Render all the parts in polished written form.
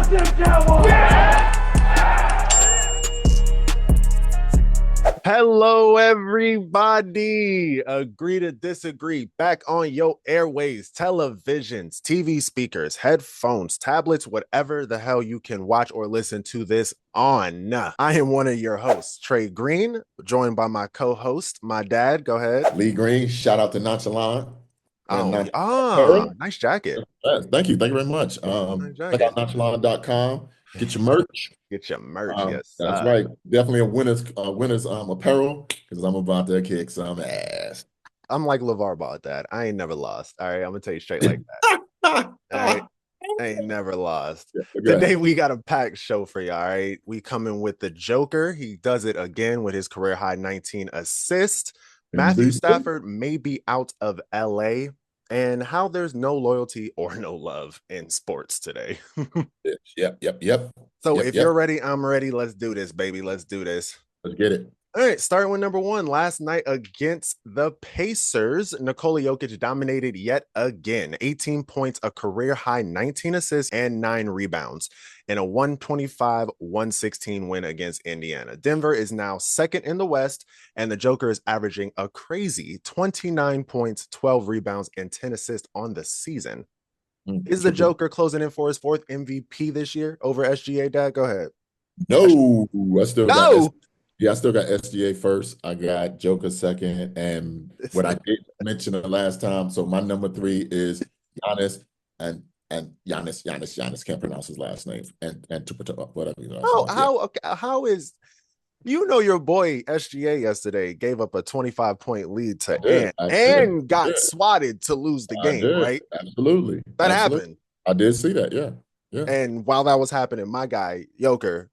them Cowboys! Yeah! Hello, everybody. Agree to disagree. Back on your airways, televisions, TV speakers, headphones, tablets, whatever the hell you can watch or listen to this on. I am one of your hosts, Trey Green, joined by my co-host, my dad. Go ahead. Lee Green. Shout out to Nonchalant. Nice jacket. Thank you. Thank you very much. Nice Check jacket. out nonchalant.com. Get your merch. Get your merch, yes. That's right. Definitely a winner's apparel because I'm about to kick some ass. I'm like LeVar about that. I ain't never lost. All right, I'm gonna tell you straight like that. All right. I ain't never lost. Today we got a packed show for you. All right. We coming with the Joker. He does it again with his career high 19 assists. Matthew Stafford may be out of LA, and how there's no loyalty or no love in sports today. Yep. So if you're ready, I'm ready. Let's do this, baby. Let's do this. Let's get it. All right, starting with number one. Last night against the Pacers, Nikola Jokic dominated yet again. 18 points, a career high 19 assists, and 9 rebounds in a 125-116 win against Indiana. Denver is now second in the West, and the Joker is averaging a crazy 29 points, 12 rebounds, and 10 assists on the season. Is the Joker closing in for his 4th MVP this year over SGA, Dad? Go ahead. No, I still got SGA first. I got Joker second. And what I did mention the last time, so my number 3 is Giannis and Giannis can't pronounce his last name and whatever. How is your boy SGA yesterday gave up a 25-point lead to and got swatted to lose the game, right? Absolutely. That happened. I did see that, yeah. And while that was happening, my guy, Joker,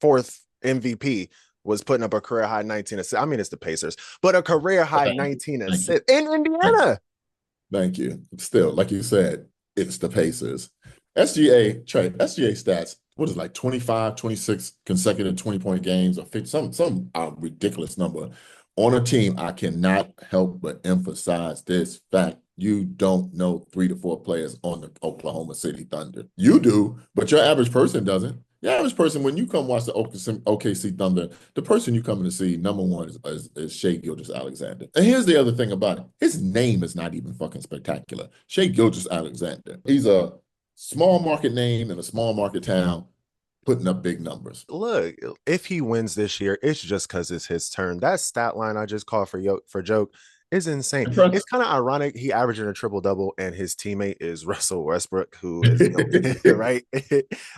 4th MVP, was putting up a career high 19 assists. I mean, it's the Pacers, but a career high 19 assists in Indiana. Thank you. Still, like you said, it's the Pacers. SGA stats, what is it, like 25, 26 consecutive 20-point games or 50, some ridiculous number on a team. I cannot help but emphasize this fact. You don't know 3 to 4 players on the Oklahoma City Thunder. You do, but your average person doesn't. The average person, when you come watch the OKC Thunder, the person you come to see, number one, is Shai Gilgeous-Alexander. And here's the other thing about it. His name is not even fucking spectacular. Shai Gilgeous-Alexander. He's a small market name in a small market town putting up big numbers. Look, if he wins this year, it's just because it's his turn. That stat line I just called for joke is insane. It's kind of ironic. He averaging a triple-double, and his teammate is Russell Westbrook, who is right?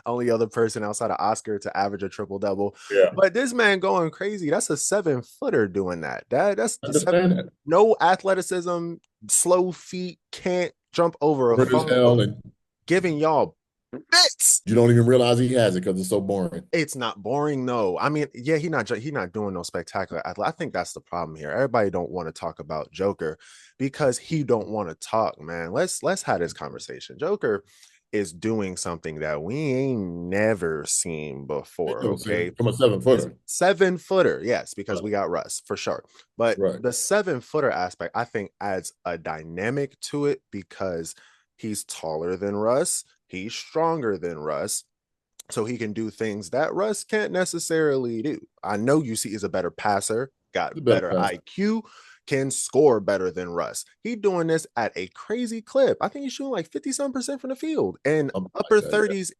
Only other person outside of Oscar to average a triple-double. Yeah. But this man going crazy. That's a 7-footer doing that. That's that. No athleticism, slow feet, can't jump over a phone. And giving y'all bits. You don't even realize he has it because it's so boring. It's not boring, no. I mean, yeah, he not doing no spectacular athlete. I think that's the problem here. Everybody don't want to talk about Joker because he don't want to talk, man. Let's have this conversation. Joker is doing something that we ain't never seen before. Okay, from a 7-footer. 7-footer, yes, because we got Russ for sure. But the 7-footer aspect, I think, adds a dynamic to it because he's taller than Russ. He's stronger than Russ, so he can do things that Russ can't necessarily do. I know UC is a better passer, got better IQ, can score better than Russ. He's doing this at a crazy clip. I think he's shooting like 50-some% from the field and upper 30s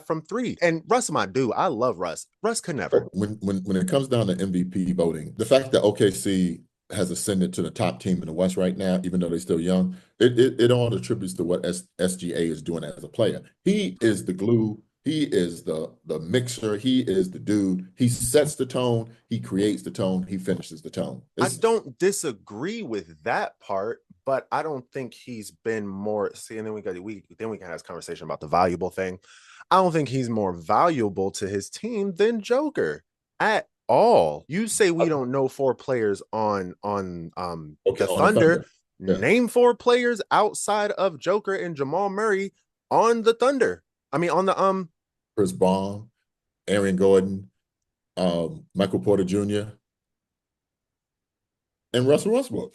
from 3. And Russ, my dude, I love Russ. Russ could never. When it comes down to MVP voting, the fact that OKC has ascended to the top team in the West right now, even though they're still young, it all attributes to what SGA is doing as a player. He is the glue. He is the mixer. He is the dude. He sets the tone. He creates the tone. He finishes the tone. I don't disagree with that part, but I don't think he's been more. See, and then we can have this conversation about the valuable thing. I don't think he's more valuable to his team than Joker at all. You say we don't know 4 players on the Thunder. Yeah. Name 4 players outside of Joker and Jamal Murray on the Thunder. I mean, on the Chris Baum, Aaron Gordon, Michael Porter Jr., and Russell Westbrook.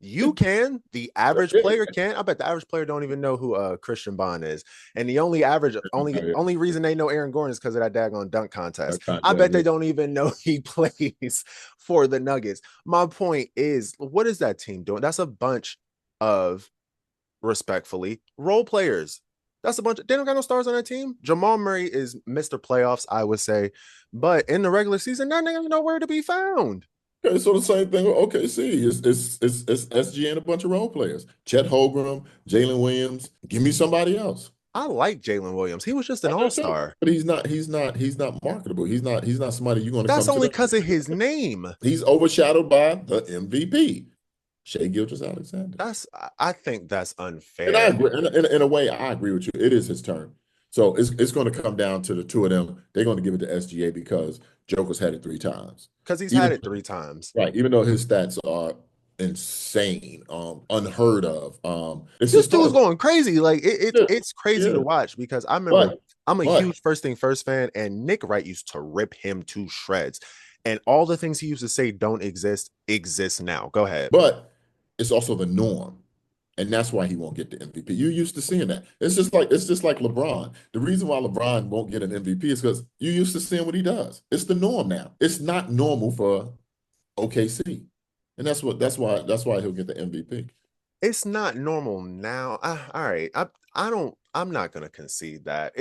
You can. The average player can. I bet the average player don't even know who Christian Bond is. And the only reason they know Aaron Gordon is because of that daggone dunk contest. I bet they don't even know he plays for the Nuggets. My point is, what is that team doing? That's a bunch of, respectfully, role players. That's a bunch of, they don't got no stars on that team. Jamal Murray is Mr. Playoffs, I would say. But in the regular season, that nigga nowhere to be found. Okay, so the same thing with OKC. It's SG and a bunch of role players. Chet Holmgren, Jalen Williams. Give me somebody else. I like Jalen Williams. He was just an all-star. But he's not marketable. He's not somebody you're going to come to. That's only because of his name. He's overshadowed by the MVP, Shai Gilgeous-Alexander. I think that's unfair. And I agree. In a way, I agree with you. It is his turn. So it's going to come down to the two of them. They're going to give it to SGA because Joker's had it 3 times. Because he's had it 3 times. Right. Even though his stats are insane, unheard of. This dude was going crazy. Like it's crazy to watch because I remember I'm a huge First Thing First fan, and Nick Wright used to rip him to shreds. And all the things he used to say don't exist now. Go ahead. But it's also the norm. And that's why he won't get the MVP. You used to seeing that. It's just like LeBron. The reason why LeBron won't get an MVP is because you used to seeing what he does. It's the norm now. It's not normal for OKC. And that's why he'll get the MVP. It's not normal now. All right. I'm not gonna concede that.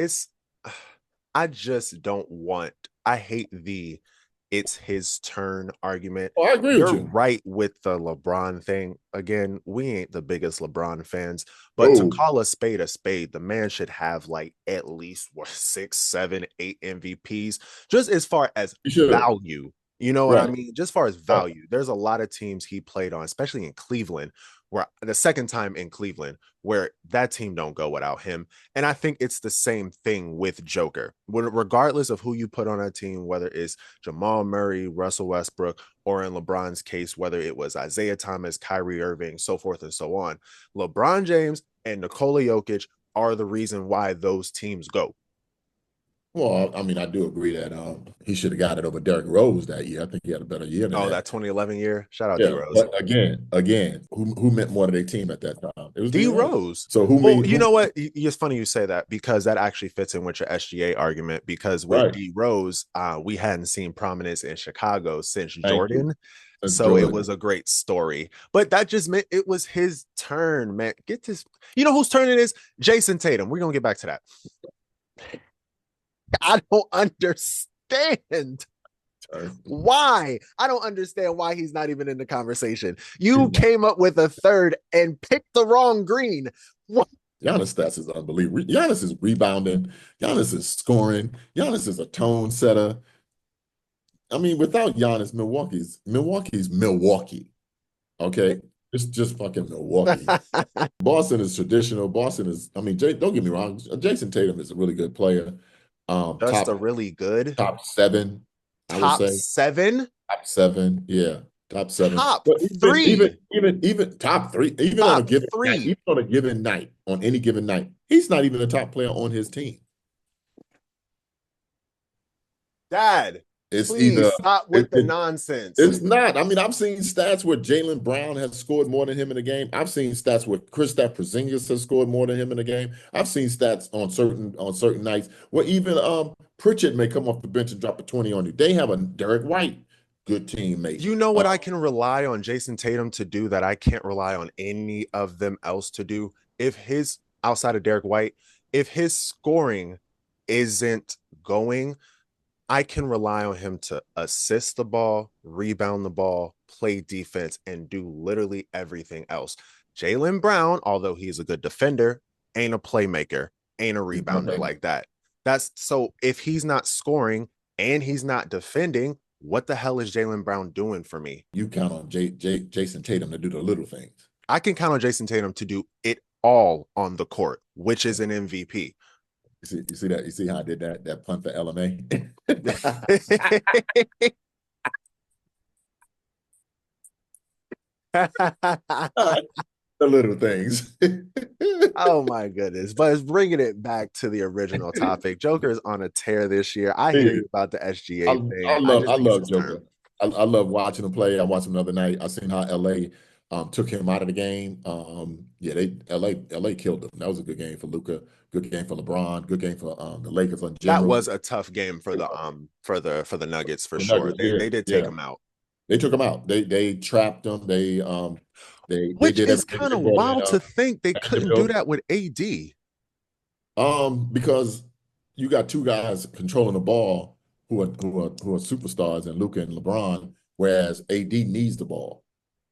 I just don't want, I hate the it's his turn argument. Oh, I agree with you. You're right with the LeBron thing. Again, we ain't the biggest LeBron fans, but to call a spade, the man should have like at least 6, 7, 8 MVPs, just as far as value. You know what I mean? Just as far as value. There's a lot of teams he played on, especially in Cleveland, where the second time in Cleveland, where that team don't go without him. And I think it's the same thing with Joker. Regardless of who you put on a team, whether it's Jamal Murray, Russell Westbrook, or in LeBron's case, whether it was Isaiah Thomas, Kyrie Irving, so forth and so on, LeBron James and Nikola Jokic are the reason why those teams go. Well, I mean, I do agree that he should have got it over Derrick Rose that year. I think he had a better year than that. That 2011 year? Shout out D-Rose. But again, who meant more to their team at that time? It was D-Rose. So you know what? It's funny you say that because that actually fits in with your SGA argument because with D-Rose, we hadn't seen prominence in Chicago since Jordan. It was a great story. But that just meant it was his turn, man. Get this. You know whose turn it is? Jason Tatum. We're going to get back to that. I don't understand why. I don't understand why he's not even in the conversation. You came up with a third and picked the wrong green. What? Giannis' stats is unbelievable. Giannis is rebounding. Giannis is scoring. Giannis is a tone setter. I mean, without Giannis, Milwaukee's Milwaukee. Okay? It's just fucking Milwaukee. Boston is traditional. Boston is, I mean, don't get me wrong. Jason Tatum is a really good player. Just a really good top 7. Top 7? Top 7, yeah. Top 7. Top 3. Even top 3. Even on a given night, on any given night, he's not even a top player on his team. Dad, please stop with the nonsense. It's not. I mean, I've seen stats where Jaylen Brown has scored more than him in a game. I've seen stats where Kristaps Porzingis has scored more than him in a game. I've seen stats on certain nights where even Pritchard may come off the bench and drop a 20 on you. They have a Derek White, good teammate. You know what I can rely on Jason Tatum to do that I can't rely on any of them else to do? Outside of Derek White, if his scoring isn't going, I can rely on him to assist the ball, rebound the ball, play defense, and do literally everything else. Jaylen Brown, although he's a good defender, ain't a playmaker, ain't a rebounder like that. So if he's not scoring and he's not defending, what the hell is Jaylen Brown doing for me? You count on Jason Tatum to do the little things. I can count on Jason Tatum to do it all on the court, which is an MVP. You see that? You see how I did that punt for LMA? The little things. Oh my goodness. But it's bringing it back to the original topic. Joker is on a tear this year. I hear you about the SGA thing. I love Joker. I love watching him play. I watched him the other night. I seen how LA took him out of the game. Yeah, LA killed them. That was a good game for Luka. Good game for LeBron. Good game for the Lakers in That general. was a tough game for the Nuggets for The sure. Nuggets, They did take yeah. him out. They took him out. They trapped them. They Which did is everything kind they of brought in. wild to think they couldn't do Vanderbilt. that with AD. Because you got two guys controlling the ball who are superstars in Luka and LeBron, whereas AD needs the ball.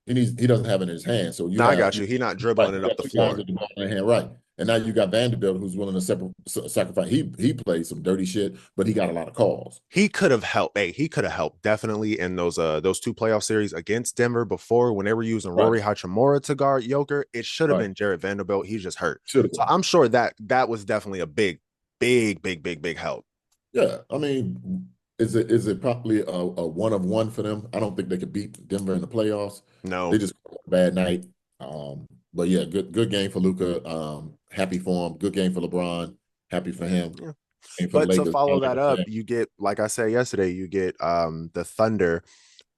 He doesn't have it in his hand. So No, I got you. He not dribbling it you up got the two guys floor. with the ball in their hand, right? And now you got Vanderbilt who's willing to sacrifice. He played some dirty shit, but he got a lot of calls. He could have helped. Hey, he could have helped definitely in those two playoff series against Denver before when they were using Rory Hachimura to guard Joker. It should have been Jared Vanderbilt. He's just hurt. So I'm sure that was definitely a big help. Yeah, I mean, is it probably a 1-of-1 for them? I don't think they could beat Denver in the playoffs. No, they just had a bad night. But yeah, good game for Luka. Happy for him. Good game for LeBron. Happy for him. Yeah. And for But the to Lakers, follow that up, you get, like I said yesterday, you get the Thunder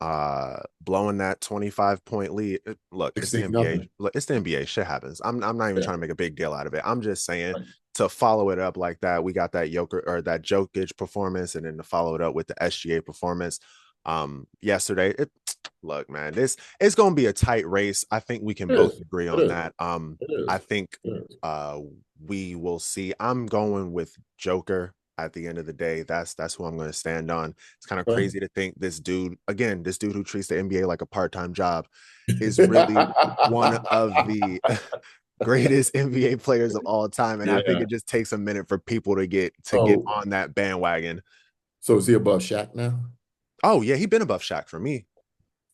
blowing that 25-point lead. Look, it's the NBA. Look, it's the NBA. Shit happens. I'm not even trying to make a big deal out of it. I'm just saying to follow it up like that, we got that Jokic performance, and then to follow it up with the SGA performance yesterday. Look, man, it's gonna be a tight race. I think we can both agree on that. I think we will see. I'm going with Joker at the end of the day. That's who I'm going to stand on. It's kind of crazy to think this dude who treats the NBA like a part-time job is really one of the greatest NBA players of all time. And I think it just takes a minute for people to get on that bandwagon. So is he above Shaq now? Oh yeah, he's been above Shaq for me.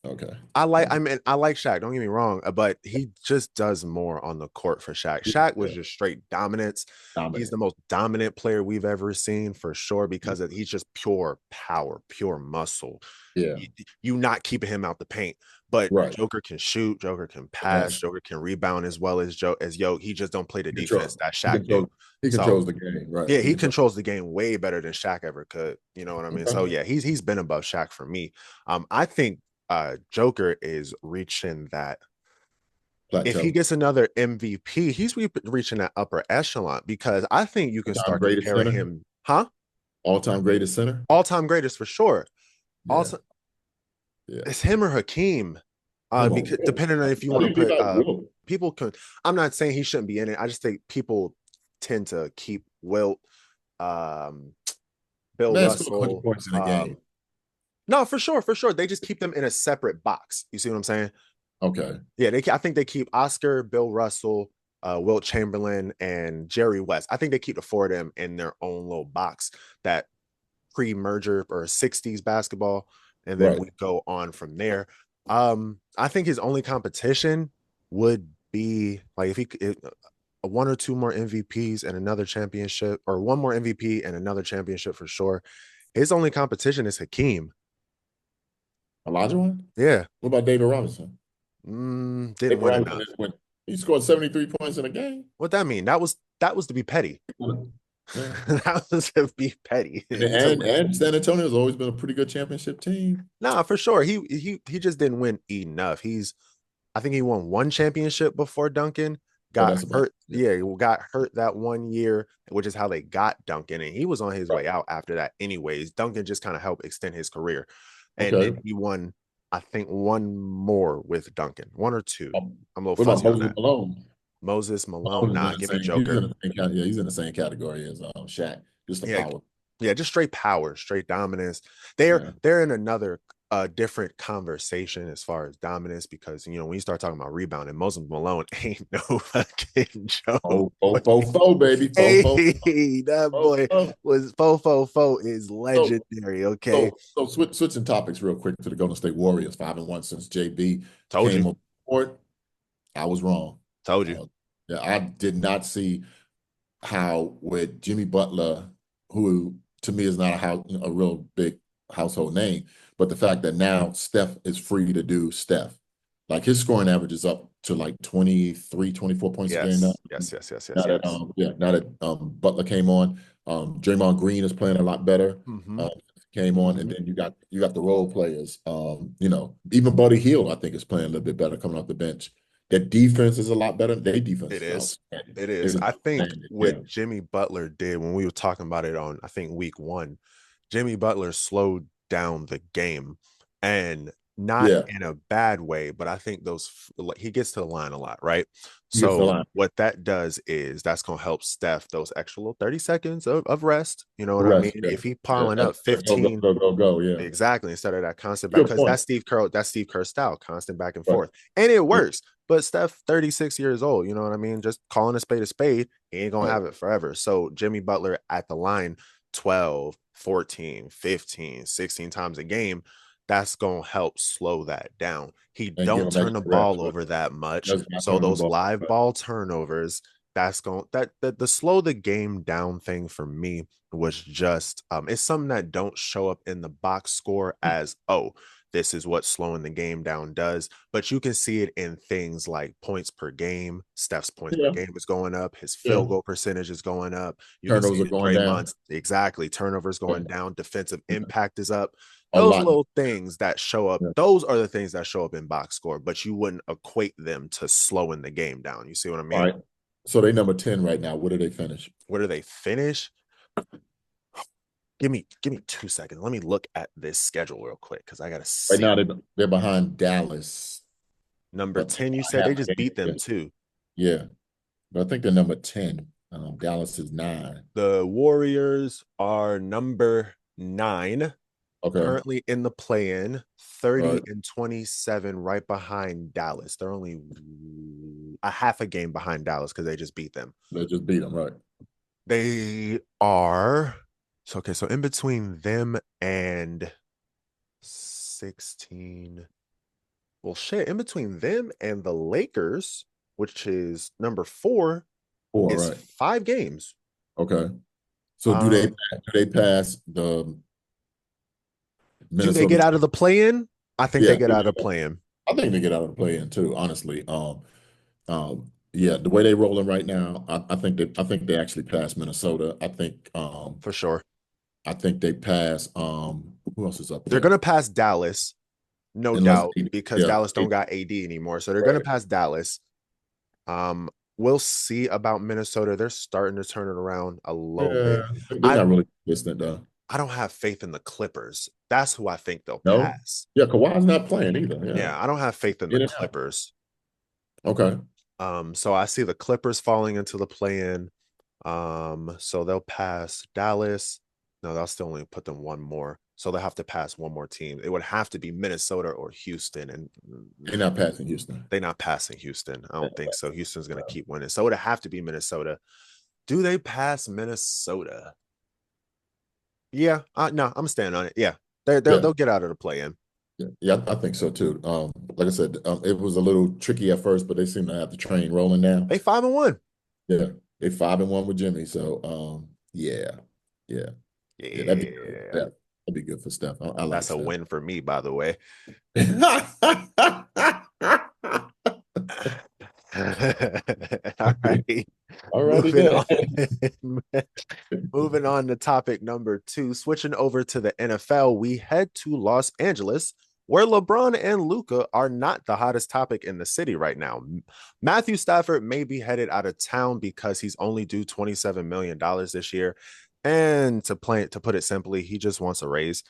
Okay. I like Shaq, don't get me wrong, but he just does more on the court for Shaq. Shaq was just straight dominance. He's the most dominant player we've ever seen for sure because he's just pure power, pure muscle. Yeah. You not keeping him out the paint. But Joker can shoot, Joker can pass, Joker can rebound as well as Yoke. He just don't play the defense that Shaq do. He controls the game, right? Yeah, he controls the game way better than Shaq ever could. You know what I mean? So yeah, he's been above Shaq for me. I think Joker is reaching that plateau. If he gets another MVP, he's reaching that upper echelon because I think you can start comparing him. All-time greatest center? All-time greatest for sure. Yeah. Also, it's him or Hakeem. Because depending on if you want to put people can. I'm not saying he shouldn't be in it. I just think people tend to keep Wilt, Bill Russell. 100 points in a game. No, for sure. They just keep them in a separate box. You see what I'm saying? Okay. Yeah, I think they keep Oscar, Bill Russell, Wilt Chamberlain, and Jerry West. I think they keep the four of them in their own little box, that pre-merger or 60s basketball, and then we go on from there. I think his only competition would be like if one or two more MVPs and another championship, or one more MVP and another championship for sure. His only competition is Hakeem. Elijah one? Yeah. What about David Robinson? Didn't win enough. He scored 73 points in a game. What that mean? That was to be petty. Yeah. That was to be petty. And San Antonio has always been a pretty good championship team. Nah, for sure. He just didn't win enough. I think he won one championship before Duncan got hurt. Yeah, got hurt that one year, which is how they got Duncan, and he was on his way out after that. Anyways, Duncan just kind of helped extend his career. And then he won, I think, one more with Duncan, one or two. I'm a little fuzzy on that. Moses Malone, give me Joker. He's in the same category as Shaq. Just the power. Yeah, just straight power, straight dominance. They're in another different conversation as far as dominance because when you start talking about rebounding, Moses Malone ain't no fucking joke. Fo, baby. That boy was Fo is legendary. Okay. So switching topics real quick to the Golden State Warriors, 5-1 since JB came on board. I was wrong. Told you. Yeah, I did not see how with Jimmy Butler, who to me is not a real big household name, but the fact that now Steph is free to do Steph. Like his scoring average is up to like 23, 24 points a game now. Yes. Now that Butler came on, Draymond Green is playing a lot better. came on, and then you got the role players. Even Buddy Hield, I think, is playing a little bit better coming off the bench. Their defense is a lot better. Their defense It is is. outstanding. It is. It is I think outstanding. Yeah. what Jimmy Butler did when we were talking about it on, I think week 1, Jimmy Butler slowed down the game, and not Yeah. in a bad way, but I think he gets to the line a lot, right? He gets the So line. what that does is that's going to help Steph those extra little 30 seconds of rest. You know what I mean? Rest. Yeah. If he Yeah. piling up Go, 15, go. Yeah. exactly, instead of that constant back, Good because point. that's Steve Kerr style, constant back and Right. forth, and it works. But Steph, 36 years old, you know what I mean? Just calling a spade, he ain't gonna have it forever. So Jimmy Butler at the line 12, 14, 15, 16 times a game, that's gonna help slow that down. He And give don't him turn the extra rest. ball over that much. That's not So turning the those ball. live ball turnovers, that's going that the slow the game down thing for me was just it's something that don't show up in the box score as, oh, this is what slowing the game down does, but you can see it in things like points per game. Steph's points per game is going up, his field goal percentage is going up. You can Turnovers see are it, going down. Draymond's exactly, turnovers going down, defensive impact is up. A Those lot. little things that show up, those are the things that show up in box score, but you wouldn't equate them to slowing the game down. You see what I mean? All right. So they number 10 right now. Where do they finish? Where do they finish? Give me 2 seconds. Let me look at this schedule real quick because I gotta see. Right now they're behind Dallas. Number 10, you said they just beat them too. Yeah. But I think they're number 10. Dallas is 9. The Warriors are number 9. Okay. Currently in the play-in, 30 and 27, right behind Dallas. They're only a half a game behind Dallas because they just beat them. They just beat them, right? They are so okay. So in between them and 16, well, shit, in between them and the Lakers, which is number 4, is right. 5 games. Okay. So do they pass the Minnesota? Do they get out of the play-in? I think they get out of the play-in. I think they get out of the play-in too, honestly. Yeah, the way they're rolling right now, I think they actually pass Minnesota. I think for sure. I think they pass who else is up there? They're gonna pass Dallas, no doubt, because Dallas don't got AD anymore. So they're gonna pass Dallas. We'll see about Minnesota. They're starting to turn it around a little bit. They're not really consistent though. I don't have faith in the Clippers. That's who I think they'll No? pass. Yeah, Kawhi's not playing either. Yeah, I don't have faith in the Clippers. Okay. So I see the Clippers falling into the play-in. So they'll pass Dallas. No, they'll still only put them one more. So they'll have to pass one more team. It would have to be Minnesota or Houston. And they're not passing Houston. They're not passing Houston. I don't think so. Houston's going to keep winning. So it would have to be Minnesota. Do they pass Minnesota? Yeah. No, I'm standing on it. Yeah. They'll get out of the play-in. Yeah, I think so too. Like I said, it was a little tricky at first, but they seem to have the train rolling now. They 5-1. Yeah, they 5-1 with Jimmy. So, yeah, that'd be good for Steph. That'd be good for Steph. I like that's Steph. A win for me, by the way. All right. Moving on to topic number 2. Switching over to the NFL, we head to Los Angeles, where LeBron and Luka are not the hottest topic in the city right now. Matthew Stafford may be headed out of town because he's only due $27 million this year. And to put it simply, he just wants a raise.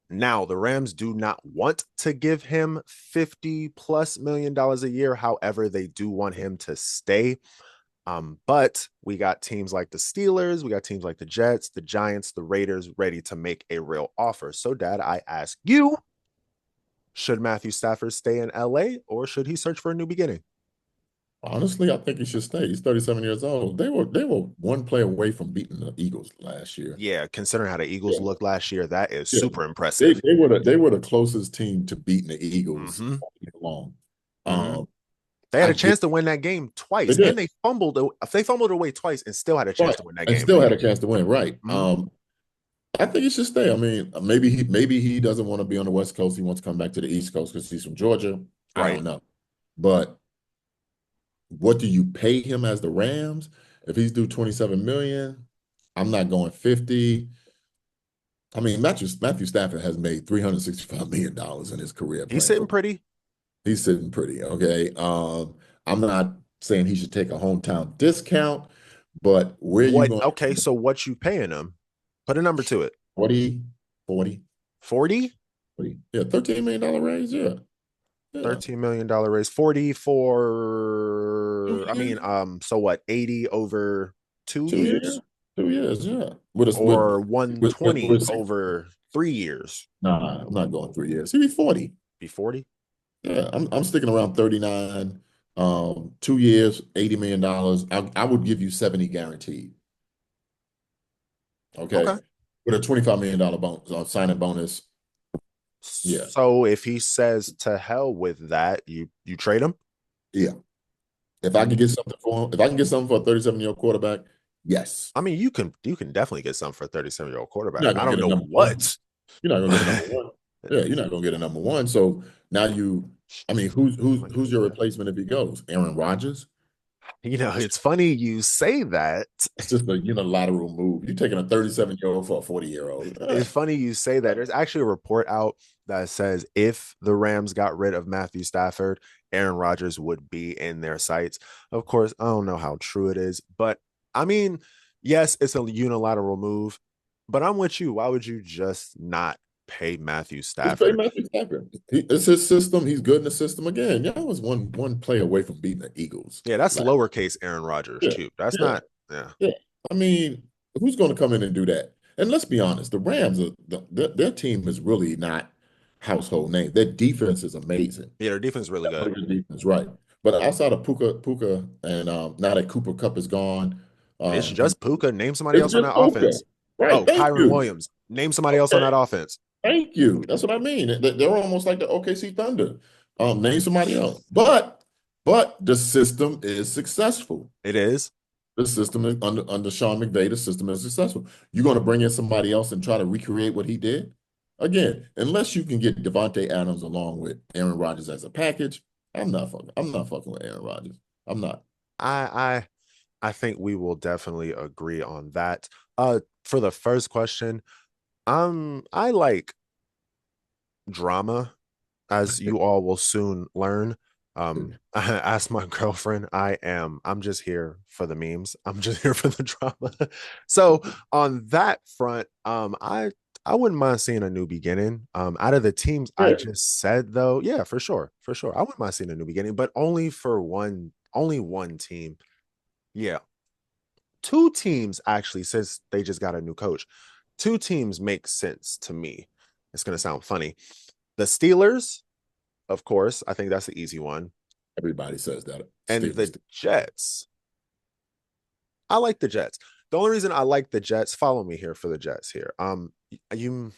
Now, the Rams do not want to give him $50+ million a year. However, they do want him to stay. But we got teams like the Steelers, we got teams like the Jets, the Giants, the Raiders ready to make a real offer. So, Dad, I ask you, should Matthew Stafford stay in LA or should he search for a new beginning? Honestly, I think he should stay. He's 37 years old. They were one play away from beating the Eagles last year. Yeah, considering how the Eagles looked last year, that is super impressive. They were the closest team to beating the Eagles all long. They had a chance to win that game twice, and they fumbled away twice and still had a chance to win that game. And still had a chance to win, right? I think he should stay. I mean, maybe he doesn't want to be on the West Coast. He wants to come back to the East Coast because he's from Georgia. I don't know. But what do you pay him as the Rams? If he's due $27 million, I'm not going 50. I mean, Matthew Stafford has made $365 million in his career He's playing sitting football. pretty. He's sitting pretty, okay. I'm not saying he should take a hometown discount, but where you What? going? Okay, so what you paying him? Put a number to it. 40, 40, 40? 40. Yeah, $13 million raise. Yeah. Yeah. $13 million raise. 40 2 for, I mean, years. so what, 80 over 2 years? 2 years. 2 years, yeah. With us Or with 120 over 3 years? nah, I'm not going 3 years. He'd be 40. Be 40? Yeah, I'm sticking around 39. 2 years, $80 million. I would give you 70 guaranteed. Okay. Okay. With a $25 million bonus, signing bonus. Yeah. So if he says to hell with that, you trade him? Yeah. If I can get something for him, if I can get something for a 37-year-old quarterback, yes. I mean, you can definitely get something for a 37-year-old quarterback. You're not I gonna don't get a know number one. what. You're not gonna get a number one. Yeah, you're not gonna get a number one. So now I mean, who's your replacement if he goes? Aaron Rodgers? It's funny you say that. It's just a unilateral move. You're taking a 37-year-old for a 40-year-old. It's funny you say that. There's actually a report out that says if the Rams got rid of Matthew Stafford, Aaron Rodgers would be in their sights. Of course, I don't know how true it is, but I mean, yes, it's a unilateral move, but I'm with you. Why would you just not pay Matthew Just pay Stafford? Matthew Stafford. It's his system. He's good in the system. Again, y'all was one play away from beating the Eagles. Yeah, that's Like, lowercase Aaron Rodgers yeah, too. That's yeah, not, yeah. yeah. I mean, who's going to come in and do that? And let's be honest, the Rams, their team is really not household name. Their defense is amazing. Yeah, their defense is really good. Good defense, right? But outside of Puka, and now that Cooper Cup is gone, It's and just Puka. Name somebody it's else on just that Puka. offense. Right. Oh, Thank Kyron you. Williams. Name somebody else on Okay. that offense. Thank you. That's what I mean. They're almost like the OKC Thunder. Name somebody else. But the system is successful. It is. The system is under Sean McVay, the system is successful. You're going to bring in somebody else and try to recreate what he did? Again, unless you can get Devontae Adams along with Aaron Rodgers as a package, I'm not fucking with Aaron Rodgers. I'm not. I think we will definitely agree on that. For the first question, I like drama, as you all will soon learn. I asked my girlfriend, I'm just here for the memes. I'm just here for the drama. So on that front, I wouldn't mind seeing a new beginning. Out of the teams I Yeah. just said though, yeah, for sure. For sure. I wouldn't mind seeing a new beginning, but only one team. Yeah. Two teams actually, since they just got a new coach. Two teams make sense to me. It's gonna sound funny. The Steelers, of course, I think that's the easy one. Everybody says that. And the Jets. I like the Jets. The only reason I like the Jets, follow me here for the Jets here. You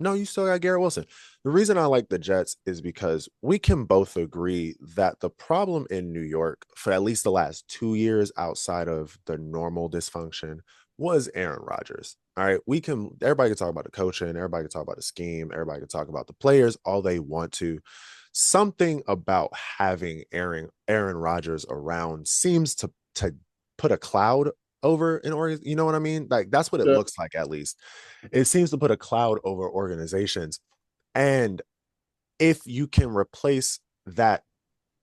no, you still got Garrett Wilson. The reason I like the Jets is because we can both agree that the problem in New York for at least the last 2 years outside of the normal dysfunction was Aaron Rodgers. All right. Everybody can talk about the coaching, everybody can talk about the scheme, everybody can talk about the players all they want to. Something about having Aaron Rodgers around seems to put a cloud over an organ. You know what I mean? Like that's what it looks like, at least. It seems to put a cloud over organizations. And if you can replace that,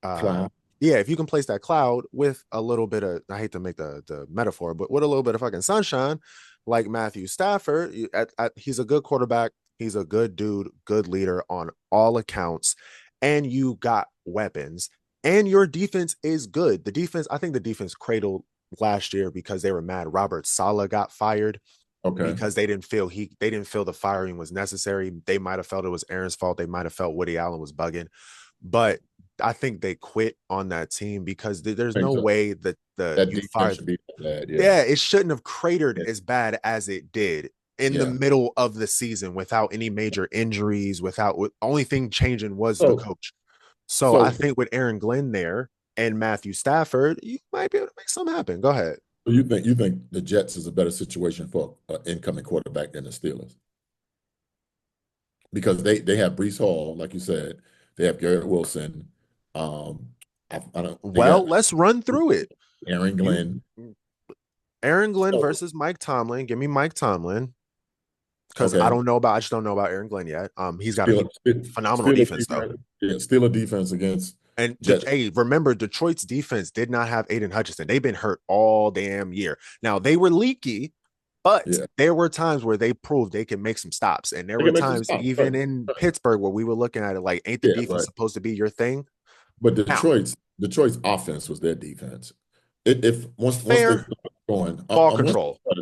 cloud. yeah, if you can place that cloud with a little bit of, I hate to make the metaphor, but with a little bit of fucking sunshine, like Matthew Stafford, he's a good quarterback. He's a good dude, good leader on all accounts. And you got weapons and your defense is good. I think the defense cradled last year because they were mad Robert Saleh got fired. Okay. Because they didn't feel the firing was necessary. They might have felt it was Aaron's fault. They might have felt Woody Allen was bugging. But I think they quit on that team because there's no way that you fired. Yeah, it shouldn't have cratered as bad as it did in the middle of the season without any major injuries, only thing changing was the coach. So I think with Aaron Glenn there and Matthew Stafford, you might be able to make something happen. Go ahead. So you think the Jets is a better situation for an incoming quarterback than the Steelers? Because they have Breece Hall, like you said, they have Garrett Wilson. Let's run through it. Aaron Glenn. Versus Mike Tomlin. Give me Mike Tomlin. because I just don't know about Aaron Glenn yet. He's got a phenomenal Steelers defense though. Yeah, Steelers defense against And Jets. hey, remember Detroit's defense did not have Aiden Hutchinson. They've been hurt all damn year. Now they were leaky, but there were times where they proved they can make some stops. And there were times even in Pittsburgh where we were looking at it like, ain't the defense supposed to be your thing? But Detroit's offense was their defense. Once they started going ball control. I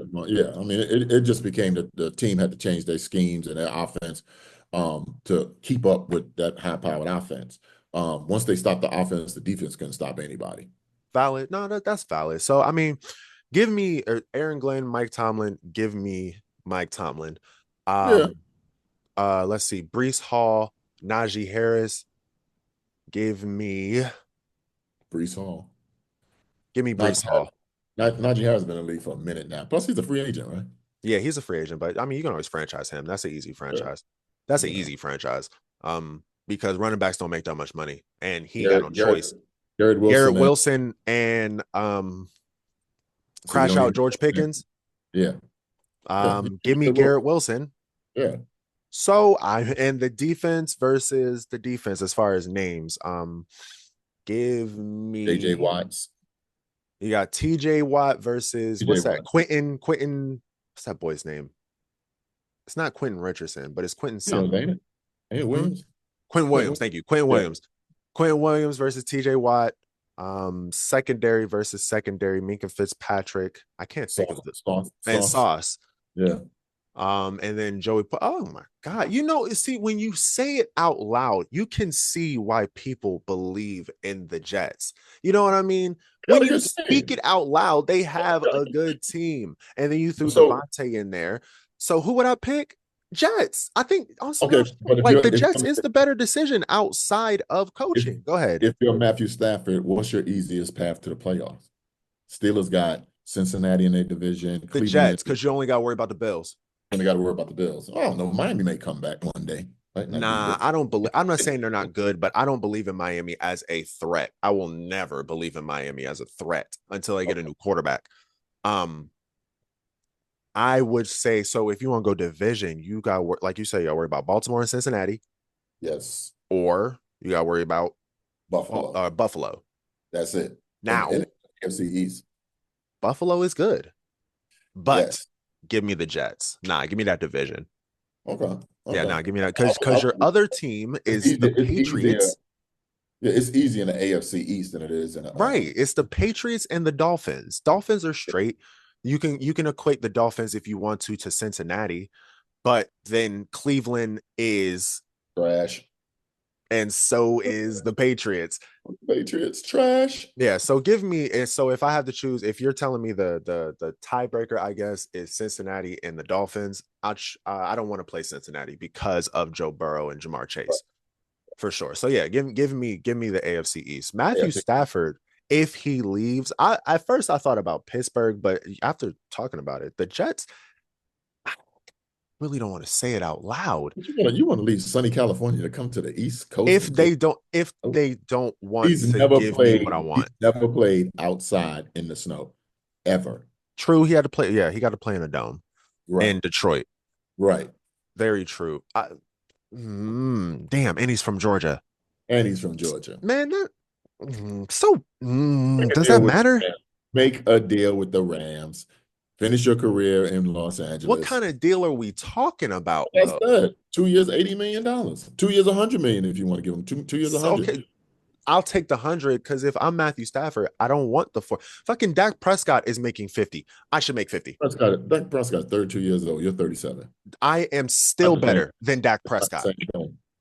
mean, it just became the team had to change their schemes and their offense to keep up with that high-powered offense. Once they stopped the offense, the defense couldn't stop anybody. Valid. No, that's valid. So, I mean, give me Aaron Glenn, Mike Tomlin. Give me Mike Tomlin. Let's see. Breece Hall, Najee Harris. Give me Breece Hall. Give me Breece Hall. Najee Harris has been in the league for a minute now. Plus, he's a free agent, right? Yeah, he's a free agent, but I mean, you can always franchise him. That's an easy franchise. That's an easy franchise. Because running backs don't make that much money, and he got no choice. Garrett Wilson and crash out George Pickens. Yeah. Give me Garrett Wilson. Yeah. So and the defense versus the defense as far as names. Give me JJ Watts. You got TJ Watt versus Quentin. What's that boy's name? It's not Quentin Richardson, but it's Quentin something. Williams. Quentin Williams, thank you. Quentin Williams. Quentin Williams versus TJ Watt. Secondary versus secondary. Minka Fitzpatrick. I can't think of this. Sauce. Yeah. And then Joey. Oh my God. See, when you say it out loud, you can see why people believe in the Jets. You know what I mean? When you speak it out loud, they have a good team. And then you threw Devontae in there. So who would I pick? Jets. I think also the Jets is the better decision outside of coaching. Go ahead. If you're Matthew Stafford, what's your easiest path to the playoffs? Steelers got Cincinnati in their division. The Jets, because you only got to worry about the Bills. Only got to worry about the Bills. I don't know. Miami may come back one day. Nah, I don't believe. I'm not saying they're not good, but I don't believe in Miami as a threat. I will never believe in Miami as a threat until I get a new quarterback. I would say so. If you want to go division, you got like you say, you got to worry about Baltimore and Cincinnati. Yes. Or you got to worry about Buffalo. Buffalo. That's it. Now, AFC East. Buffalo is good, but give me the Jets. Nah, give me that division. Okay. Yeah, nah, give me that because your other team is the Patriots. It's easy in the AFC East than it is in right. It's the Patriots and the Dolphins. Dolphins are straight. You can equate the Dolphins if you want to Cincinnati, but then Cleveland is trash, and so is the Patriots. Patriots trash. Yeah. So give me. And so if I have to choose, if you're telling me the tiebreaker, I guess is Cincinnati and the Dolphins. I don't want to play Cincinnati because of Joe Burrow and Jamar Chase, for sure. So yeah, give me the AFC East. Matthew Stafford. If he leaves, at first I thought about Pittsburgh, but after talking about it, the Jets, I really don't want to say it out loud. You want to leave sunny California to come to the East Coast? If they don't want to give me what I want. He's never played outside in the snow, ever. True, he had to play. Yeah, he got to play in a dome in Detroit. Right. Very true. Damn, and he's from Georgia. Man, does that matter? Make a deal with the Rams. Finish your career in Los Angeles. What kind of deal are we talking about? That's that. 2 years, $80 million. 2 years, $100 million. If you want to give him 2 years, $100. Okay, I'll take the 100 because if I'm Matthew Stafford, I don't want the 4. Fucking Dak Prescott is making 50. I should make 50. Dak Prescott's 32 years old. You're 37. I am still better than Dak Prescott.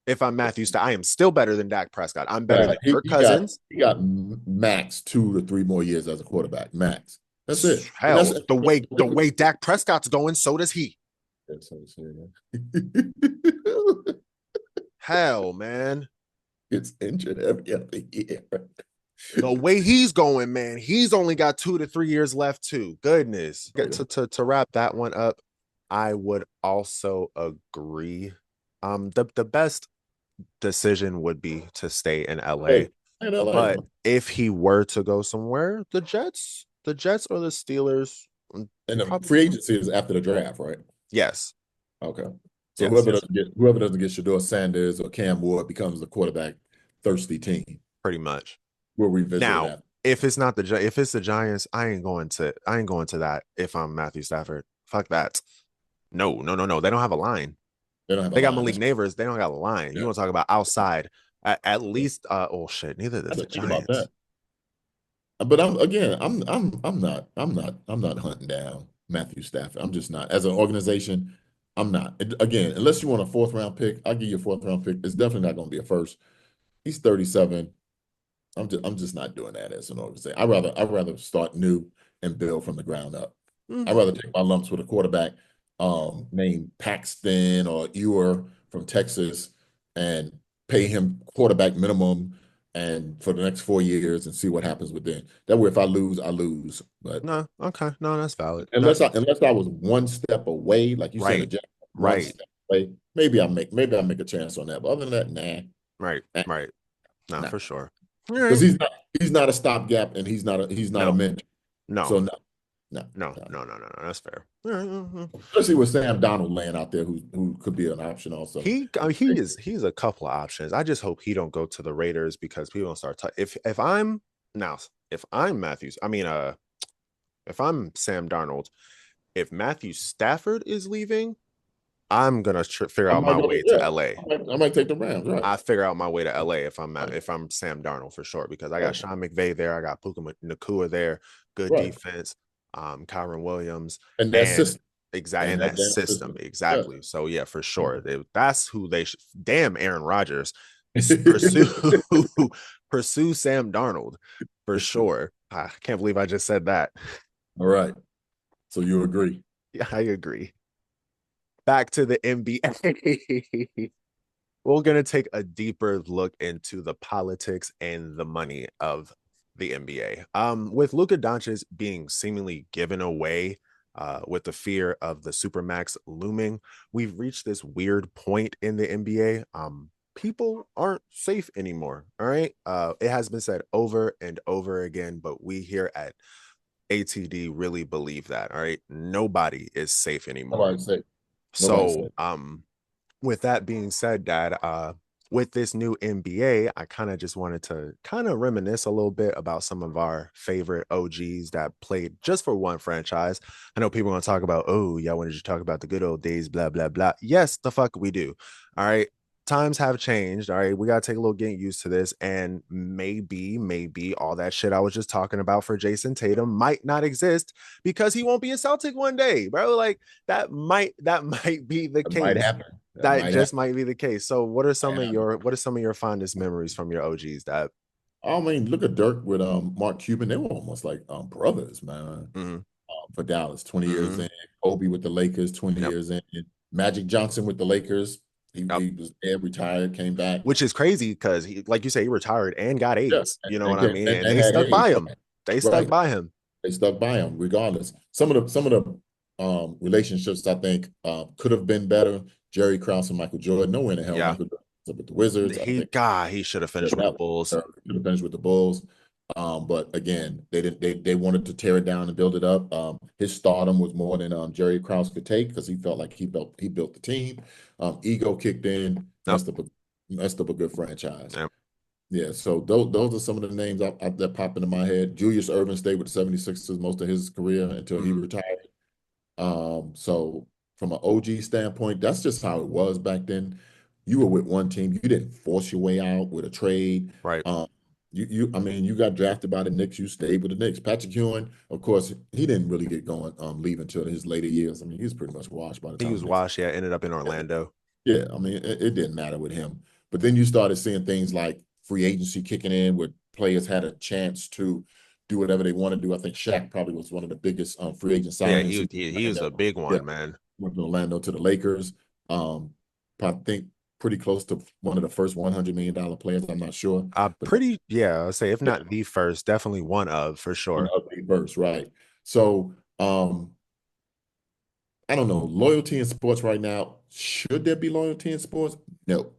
If I'm Matthew Stafford, I am still better than Dak Prescott. I'm better than Kirk Cousins. He got max 2 to 3 more years as a quarterback. Max. That's it. Hell, the way Dak Prescott's going, so does he. Hell, man. Gets injured every other year. The way he's going, man, he's only got 2 to 3 years left too. Goodness. To wrap that one up, I would also agree. The best decision would be to stay in LA. But if he were to go somewhere, the Jets or the Steelers. And the free agency is after the draft, right? Yes. Okay. So Yes, whoever doesn't get Shador Sanders or Cam Ward becomes the quarterback thirsty team. pretty much. We'll revisit Now, it after. if it's not if it's the Giants, I ain't going to that if I'm Matthew Stafford. Fuck that. No. They don't have a line. They don't have a They got line. Malik Neighbors. They don't got a line. You want to talk about outside? At least, oh shit. Neither does the Think about Giants. that. But I'm not hunting down Matthew Stafford. I'm just not. As an organization, I'm not. Again, unless you want a 4th-round pick, I'll give you a 4th-round pick. It's definitely not going to be a first. He's 37. I'm just not doing that as an organization. I'd rather start new and build from the ground up. I'd rather take my lumps with a quarterback named Paxton or Ewer from Texas and pay him quarterback minimum and for the next 4 years and see what happens with them. That way, if I lose, I lose. But No, okay, no, that's valid. unless I was one step away, like you said, one Right, step away, maybe I make a chance on that. But other than that, right. No, nah. for sure. Because he's not a stopgap and he's not a mentor. No. So No. That's fair. Especially with Sam Donald laying out there, who could be an option also. He's a couple of options. I just hope he don't go to the Raiders because people don't start. If I'm Matthews, if I'm Sam Darnold, if Matthew Stafford is leaving, I'm gonna figure out my way to LA. I might take the Rams. Right. I figure out my way to LA if I'm Sam Darnold for sure because I got Sean McVay there, I got Puka Nakua there, good defense, Kyron Williams, and that system. Exactly, and that system. Exactly. So yeah, for sure, that's who they should. Damn, Aaron Rodgers, pursue Sam Darnold for sure. I can't believe I just said that. All right, so you agree? Yeah, I agree. Back to the NBA. We're going to take a deeper look into the politics and the money of the NBA. With Luka Doncic being seemingly given away, with the fear of the Supermax looming, we've reached this weird point in the NBA. People aren't safe anymore. All right. It has been said over and over again, but we here at ATD really believe that. All right. Nobody is safe anymore. So, with that being said, Dad, with this new NBA, I kind of just wanted to kind of reminisce a little bit about some of our favorite OGs that played just for one franchise. I know people are going to talk about, oh, yeah, when did you talk about the good old days, blah, blah, blah. Yes, the fuck we do. All right. Times have changed. All right. We got to take a little getting used to this. And maybe all that shit I was just talking about for Jason Tatum might not exist because he won't be a Celtic one day, bro. Like that might be the case. Might happen. Might be the case. So what are some of your fondest memories from your OGs, Dad? I mean, look at Dirk with Mark Cuban. They were almost like brothers, man. For Dallas, 20 years in. Kobe with the Lakers, 20 years in. Magic Johnson with the Lakers. He was there, retired, came back. Which is crazy because he, like you say, he retired and got AIDS. You know what I mean? And they stuck AIDS. by him. They stuck by him. They stuck by him regardless. Some of the relationships I think could have been better. Jerry Krause and Michael Jordan. Nowhere in the hell Michael Jordan was with the Wizards. He should have finished with the Bulls. Should have finished with the Bulls. But again, they wanted to tear it down and build it up. His stardom was more than Jerry Krause could take because he felt like he built the team. Ego kicked in, messed up a good franchise. Yeah, so those are some of the names that pop into my head. Julius Erving stayed with the 76ers most of his career until he retired. So from an OG standpoint, that's just how it was back then. You were with one team. You didn't force your way out with a trade. Right. You got drafted by the Knicks. You stayed with the Knicks. Patrick Ewing, of course, he didn't really get going, leave until his later years. I mean, he was pretty much washed by the time. He was washed, yeah, ended up in Orlando. Yeah, I mean, it didn't matter with him. But then you started seeing things like free agency kicking in where players had a chance to do whatever they want to do. I think Shaq probably was one of the biggest free agent signings. Yeah, he was a big one, man. Went from Orlando to the Lakers. I think pretty close to one of the first $100 million players. I'm not sure. I'll say if not the first, definitely one of, for sure. One of the first, right. So I don't know. Loyalty in sports right now. Should there be loyalty in sports? No.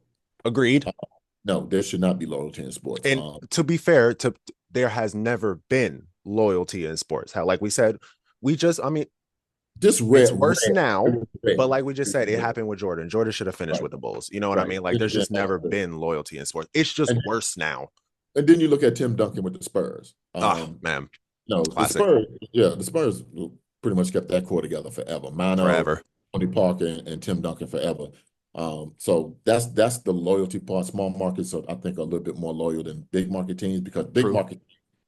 Agreed. No, there should not be loyalty in sports. And to be fair, there has never been loyalty in sports. How, like we said, Just It's rare, worse now, rare. but like we just said, it happened with Jordan. Jordan should have finished with the Bulls. You know what I mean? Like, there's just never been loyalty in sports. It's just worse now. And then you look at Tim Duncan with the Spurs. Oh man, no, classic. the Spurs pretty much kept that core together forever. Mano, Forever. Tony Parker, and Tim Duncan forever. So that's the loyalty part. Small markets, so I think, are a little bit more loyal than big market teams, because big market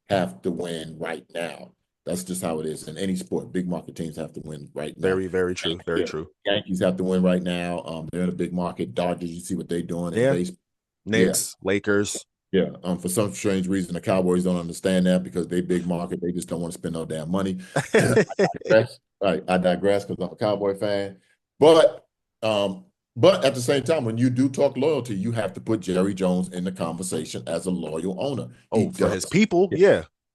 have to win right now. That's just how it is in any sport. Big market teams have to win right now. Very, very true. Very true. Yankees have to win right now. They're in a big market. Dodgers, you see what they're doing in baseball. Knicks, Lakers. Yeah. For some strange reason, the Cowboys don't understand that, because they big market. They just don't want to spend no damn money. I digress because I'm a Cowboy fan. But at the same time, when you do talk loyalty, you have to put Jerry Jones in the conversation as a loyal owner. For his people,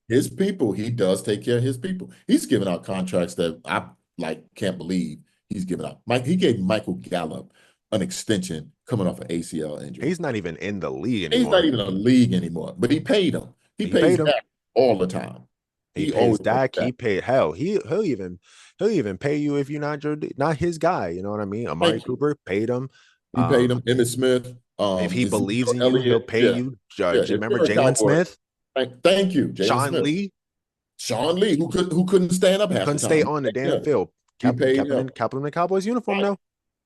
his people. He does take care of his people. He's giving out contracts that I can't believe he's giving out. He gave Michael Gallup an extension coming off an ACL injury. He's not even in the league anymore. He's not even in the league anymore, but he paid him. He pays him all the time. He pays Dak. He paid hell. He'll even pay you if you're not his guy. You know what I mean? Amari Cooper paid him. He paid him. Emmitt Smith. If he believes in you, he'll pay you. Remember Jalen Smith? Thank you, Sean Lee, who couldn't stand up half the time. Couldn't stay on the damn field. Kept him in the Cowboys uniform now.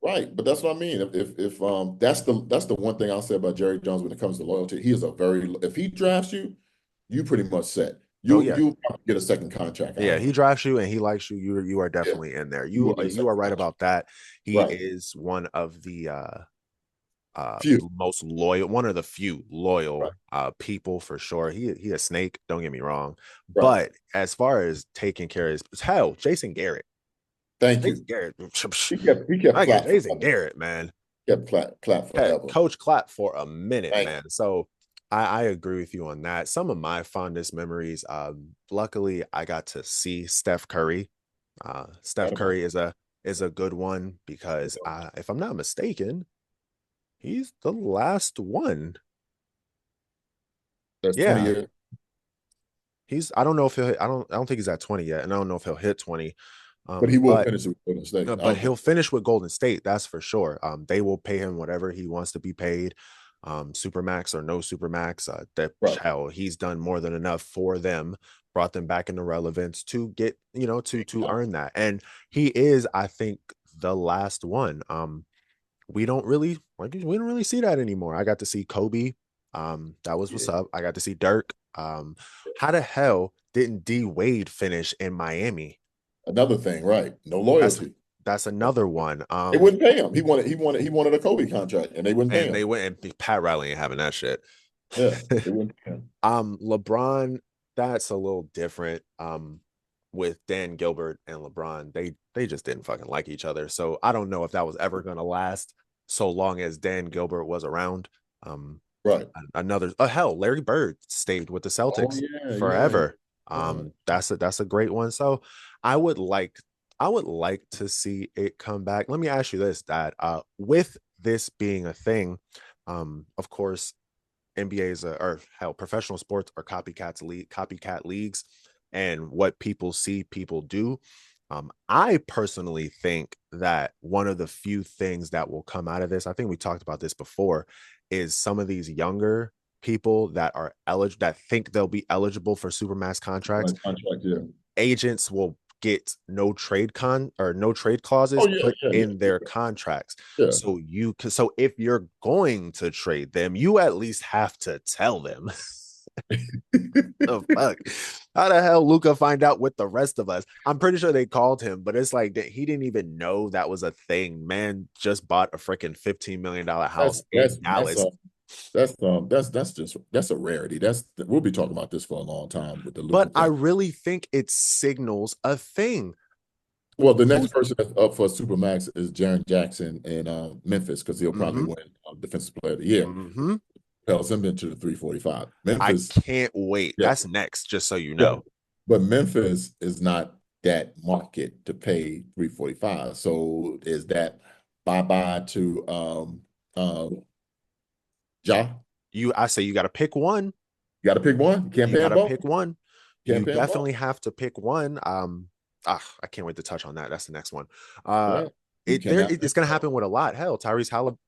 Right, but that's what I mean. If that's the one thing I'll say about Jerry Jones when it comes to loyalty. He is if he drafts you, you pretty much set. You get a second contract. Yeah, he drafts you and he likes you. You are definitely in there. You are right about that. He is one of the most loyal, one of the few loyal people for sure. He a snake, don't get me wrong. But as far as taking care of Jason Garrett. Thank you. Garrett. He kept Jason Garrett, man. Kept clap forever. Coach clap for a minute, man. So I agree with you on that. Some of my fondest memories, luckily I got to see Steph Curry. Steph Curry is a good one because if I'm not mistaken, he's the last one. That's 20 years. I don't know if I don't think he's at 20 yet, and I don't know if he'll hit 20. But he will finish with Golden State. But he'll finish with Golden State, that's for sure. They will pay him whatever he wants to be paid, supermax or no supermax. He's done more than enough for them, brought them back into relevance to get to earn that, and he is, I think, the last one. We don't really see that anymore. I got to see Kobe. That was what's up. I got to see Dirk. How the hell didn't D Wade finish in Miami? Another thing, right? No loyalty. That's another one. They wouldn't pay him. He wanted a Kobe contract, and they wouldn't pay him. They went, and Pat Riley ain't having that shit. Yeah, they wouldn't pay him. LeBron, that's a little different. With Dan Gilbert and LeBron, they just didn't fucking like each other. So I don't know if that was ever gonna last so long as Dan Gilbert was around. Right. Larry Bird stayed with the Celtics forever. That's a great one. So I would like to see it come back. Let me ask you this, Dad. With this being a thing, of course, NBA's professional sports are copycat leagues, and what people see people do. I personally think that one of the few things that will come out of this, I think we talked about this before, is some of these younger people that are eligible, that think they'll be eligible for supermax contracts. Agents will get no trade clauses put in their contracts. So if you're going to trade them, you at least have to tell them. The fuck? How the hell Luka find out with the rest of us? I'm pretty sure they called him, but it's like that he didn't even know that was a thing. Man just bought a freaking $15 million house in Dallas. That's a rarity. We'll be talking about this for a long time with the Luka But thing. I really think it signals a thing. Well, the next person that's up for Supermax is Jaren Jackson in Memphis, because he'll probably win Defensive Player of the Year. Propels him into the 345. Memphis, I can't wait. That's next, just so you know. But Memphis is not that market to pay 345. So is that bye-bye to Ja? I say you got to pick one. You got to pick one. You can't pay both. Pick one. You definitely have to pick one. I can't wait to touch on that. That's the next one. Yeah. You cannot It's going to happen with a lot. Hell, Tyrese Halliburton.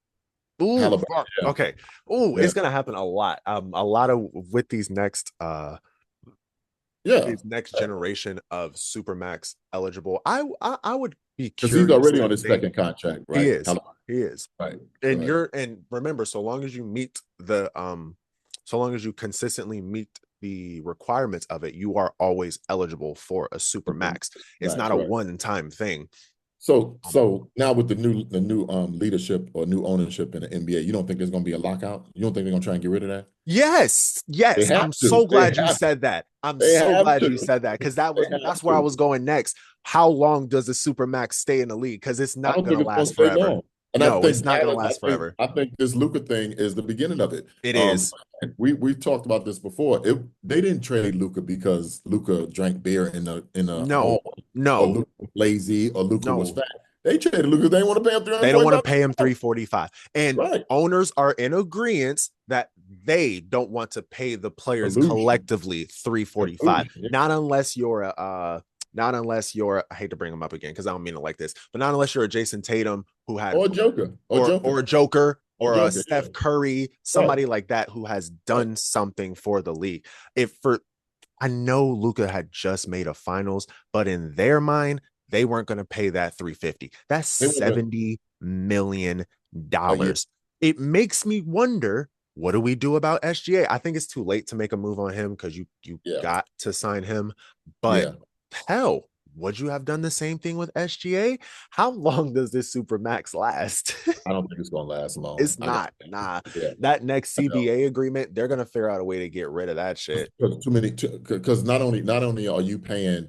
Ooh, Halliburton. fuck. Yeah. Okay. Ooh, Yeah. it's going to happen a lot. A lot of with these next Yeah. his next generation of Supermax eligible. I would be Because he's curious already to on his think second contract, he right? is. He is. Right. And Right. and remember, so long as you meet the so long as you consistently meet the requirements of it, you are always eligible for a Supermax. It's Max, not a right. one-time thing. So now with the new leadership or new ownership in the NBA, you don't think there's going to be a lockout? You don't think they're going to try and get rid of that? Yes, They yes. have I'm to. so glad you said that. I'm They so have glad to. you said that because They have that's where I to. was going next. How long does the Supermax stay in the league? Because it's I not don't going think to it's going last to stay forever. long. And I No, think it's not going to that last forever. I think this Luka thing is the beginning of it. It is. We've talked about this before. They didn't trade Luka because Luka drank beer in a No, hall, or no, Luka was lazy, or Luka was no. fat. They traded Luka. They didn't want to pay him They don't want to 345. pay him 345. And Right. owners are in agreement that they don't want to pay the players Collusion. collectively 345. Collusion, yeah. Not unless you're a not unless you're, I hate to bring them up again because I don't mean it like this, but not unless you're a Jason Tatum who had Or a Joker. or a Joker Or or a Joker, yeah. Steph Curry, somebody like that who has done something for the league. If for I know Luka had just made a finals, but in their mind, they weren't going to pay that 350. That's They were gonna- $70 million. a year. It makes me wonder, what do we do about SGA? I think it's too late to make a move on him because you Yeah. got to sign him. But hell, would you have done the same thing with SGA? How long does this super max last? I don't think it's going to last long. It's not. Nah. Yeah. That next CBA agreement, they're gonna figure out a way to get rid of that shit. Because not only are you paying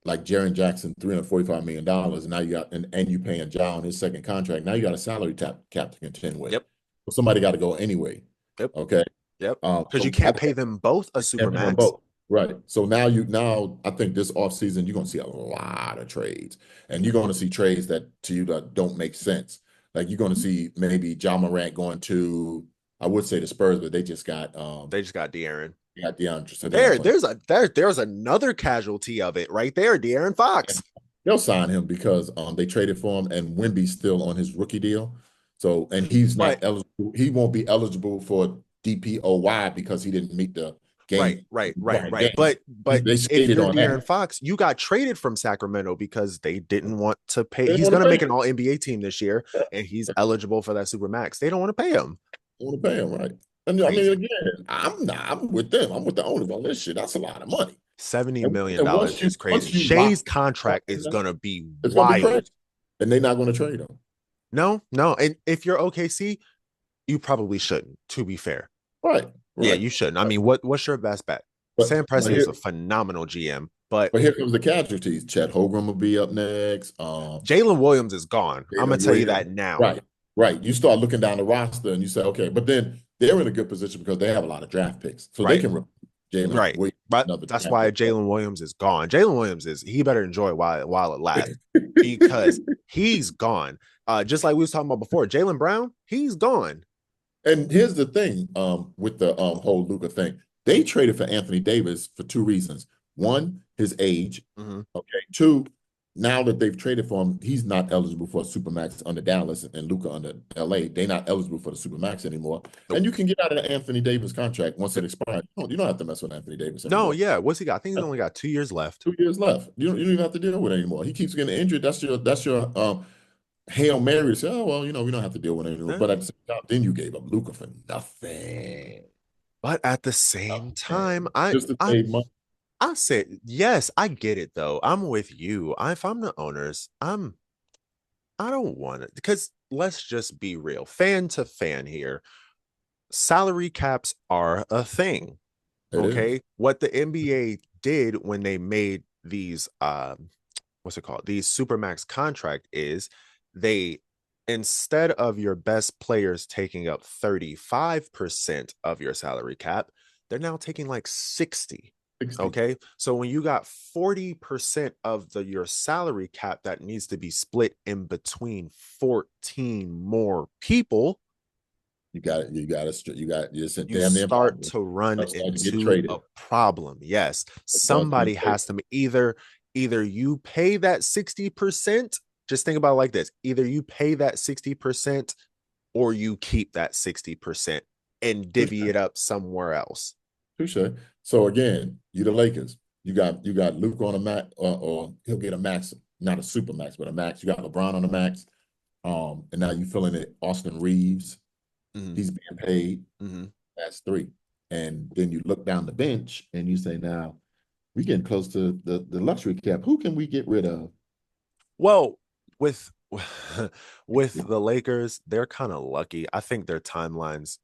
like Jaren Jackson $345 million, and now you got and you paying Ja on his second contract. Now you got a salary cap to contend with. Yep. So somebody got to go anyway. Yep. Okay. Yep. Because you can't pay them both a super max. Right. So now I think this offseason you're gonna see a lot of trades. And you're gonna see trades that to you that don't make sense. Like you're gonna see maybe Ja Morant going to, I would say the Spurs, but they just got De'Aaron. Yeah, DeAndre. So there's another casualty of it right there, De'Aaron Fox. They'll sign him because they traded for him and Wemby's still on his rookie deal. So and he's not eligible. He won't be eligible for DPOY because he didn't meet the game. Right. Game. But they if you're on De'Aaron that. Fox, you got traded from Sacramento because they didn't want to pay. He's going to make an All NBA team this year, and he's eligible for that super max. They don't want to pay him. They want to pay him, right? And I mean, again, I'm with them. I'm with the owners on this shit. That's a lot of money. $70 million is crazy. Shay's contract is going to be wild. And they're not going to trade him. No. And if you're OKC, you probably shouldn't, to be fair. Right. Yeah, you shouldn't. I mean, what's your best bet? Sam Presti is a phenomenal GM, but here comes the casualties. Chet Holmgren will be up next. Jalen Williams is gone. I'm gonna tell you that now. Right. You start looking down the roster and you say, okay, but then they're in a good position because they have a lot of draft picks, so they can Jalen Williams. But that's why Jalen Williams is gone. Jalen Williams he better enjoy it while it lasts because he's gone. Just like we was talking about before, Jaylen Brown, he's gone. And here's the thing with the whole Luka thing. They traded for Anthony Davis for two reasons. One, his age. Okay. Two, now that they've traded for him, he's not eligible for a Supermax under Dallas and Luka under LA. They're not eligible for the Supermax anymore. Nope. And you can get out of the Anthony Davis contract once it expires. You don't have to mess with Anthony Davis anymore. No, yeah. What's he got? I think he's only got 2 years left. 2 years left. You don't even have to deal with it anymore. He keeps getting injured. That's your Hail Mary to say, oh, well, we don't have to deal with it anymore. But at the same time, then you gave up Luka for nothing. But at the same time, just to save money. I said, yes, I get it though. I'm with you. If I'm the owners, I don't want it because let's just be real. Fan to fan here. Salary caps are a thing. Okay. What the NBA did when they made these what's it called? These Supermax contract is they, instead of your best players taking up 35% of your salary cap, they're now taking like 60. Okay. So when you got 40% of your salary cap that needs to be split in between 14 more people, You're You damn near start impossible. to run I'm starting to get into a traded. problem. Yes, I'm starting to somebody get traded. has to either you pay that 60%. Just think about it like this: either you pay that 60% or you keep that 60% and divvy Touche. it up somewhere else. Touche. So again, you the Lakers. You got Luke on a max, or he'll get a max, not a super max, but a max. You got LeBron on a max. And now you filling it Austin Reeves. Mm-hmm. He's being paid. Mm-hmm. That's three. And then you look down the bench and you say, now we're getting close to the luxury cap. Who can we get rid of? Well, with with the Lakers, they're kind of lucky. I think their timelines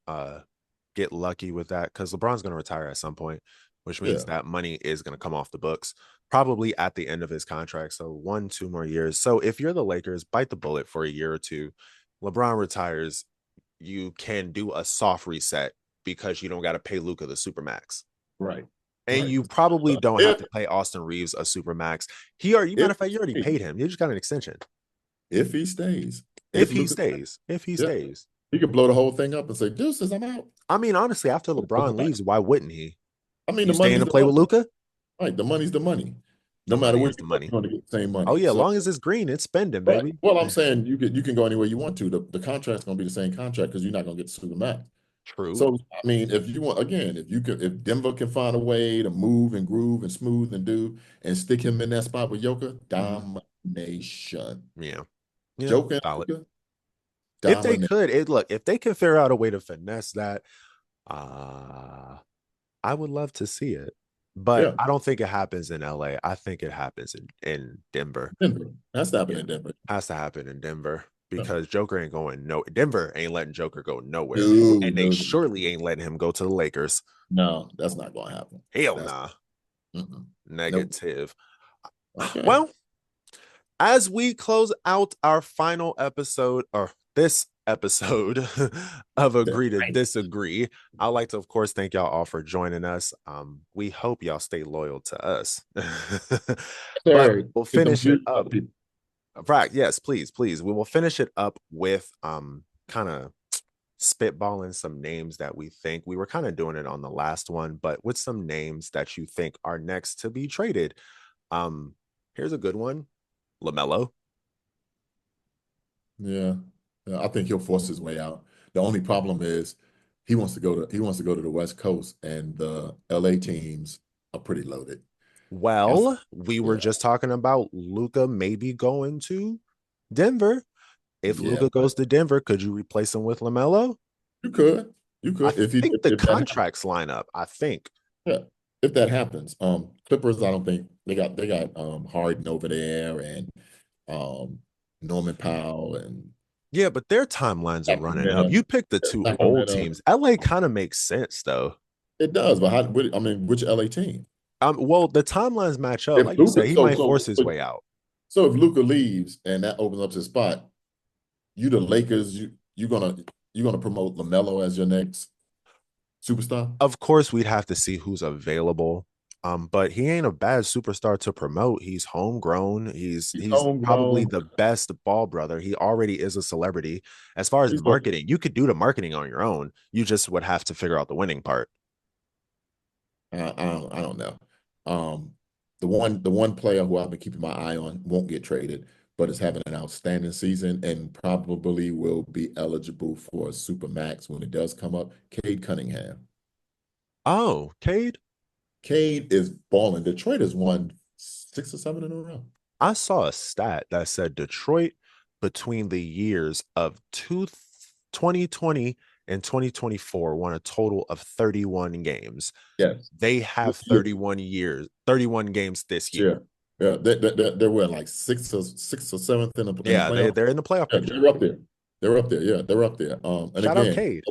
get lucky with that because LeBron's going to retire at some point, which means Yeah. that money is going to come off the books probably at the end of his contract. So 1, 2 more years. So if you're the Lakers, bite the bullet for a year or two. LeBron retires, you can do a soft reset because you don't got to pay Luka the supermax. Right. And Right. you probably don't have If to pay Austin Reeves a supermax. Matter if of fact, you already he paid him. You just got an extension. if he stays, If if he Luka, stays, if he yeah, stays. he could blow the whole thing up and say, "Deuces, I'm out." I mean, honestly, after LeBron leaves, why wouldn't he? I mean, You the staying money's to the play with money. Luca? Right. The money's the money. No The matter money where is the you go, money. you're going to get the same Oh money. yeah, as So, long as it's green, it's spending, right. baby. Well, I'm saying you can go anywhere you want to. The contract's going to be the same contract because you're not going to get the super max. True. So I mean, if you want, again, if Denver can find a way to move and groove and smooth and do and stick him in that spot with Joker, Mhm. domination. Yeah. Yeah. Joker and Valid. Luka, If they domination. could, if they can figure out a way to finesse that, uh I would love to see it. But Yeah, I don't think it happens in LA. I think it happens in Denver. Denver. That's happening Yeah. in Denver. Has to happen in Denver Yeah. because Joker ain't going no Denver ain't letting Joker go nowhere. No, And they no, surely ain't letting him go to the Lakers. no, that's not going to happen. Hell That's nah. nope. Negative. Okay. Well, as we close out our final episode or this episode of That's Agree to right. Disagree, I'd like to, of course, thank y'all all for joining us. We hope y'all stay loyal to us. But Third, we'll get finish it confused up. about people. Right. Yes, please, please. We will finish it up with kind of spitballing some names that we think we were kind of doing it on the last one, but with some names that you think are next to be traded. Um, Here's a good one. LaMelo. Yeah. Yeah, I think he'll force his way out. The only problem is he wants to go to the West Coast, and the LA teams are pretty loaded. That's Well, we were yeah, just talking about Luca maybe going to Denver. If yeah. Luca But goes to Denver, could you replace him with LaMelo? you could, I if he think the if that happens. contracts line up. I think. Yeah, if that happens. Clippers, I don't think they got Harden over there and um Norman Powell and Yeah, but their timelines are running up. Sacramento. You picked the two old Sacramento. teams. LA kind of makes sense though. It does, but I mean, which LA team? Well, the timelines match up. If Like you Luca, said, he so might so force his way out. so if Luca leaves and that opens up his spot, you the Lakers, you're gonna promote LaMelo as your next superstar? Of course, we'd have to see who's available. But he ain't a bad superstar to promote. He's homegrown. He's He's probably homegrown. the best ball brother. He already is a celebrity. As far as He's supposed marketing, you could do the marketing on your own. You just would have to figure out the winning part. I don't know. Um, the one player who I've been keeping my eye on won't get traded, but is having an outstanding season and probably will be eligible for a super max when it does come up. Cade Cunningham. Oh, Cade, Cade is balling. Detroit has won 6 or 7 in a row. I saw a stat that said Detroit between the years of 2020 and 2024 won a total of 31 games. Yes. They have 31 games this year. Yeah. Yeah. They were like sixth or seventh in the Yeah, playoff. they're in the playoff Yeah, picture. they're up there. They're up there. Yeah, they're up there. And Shout out again, Cade.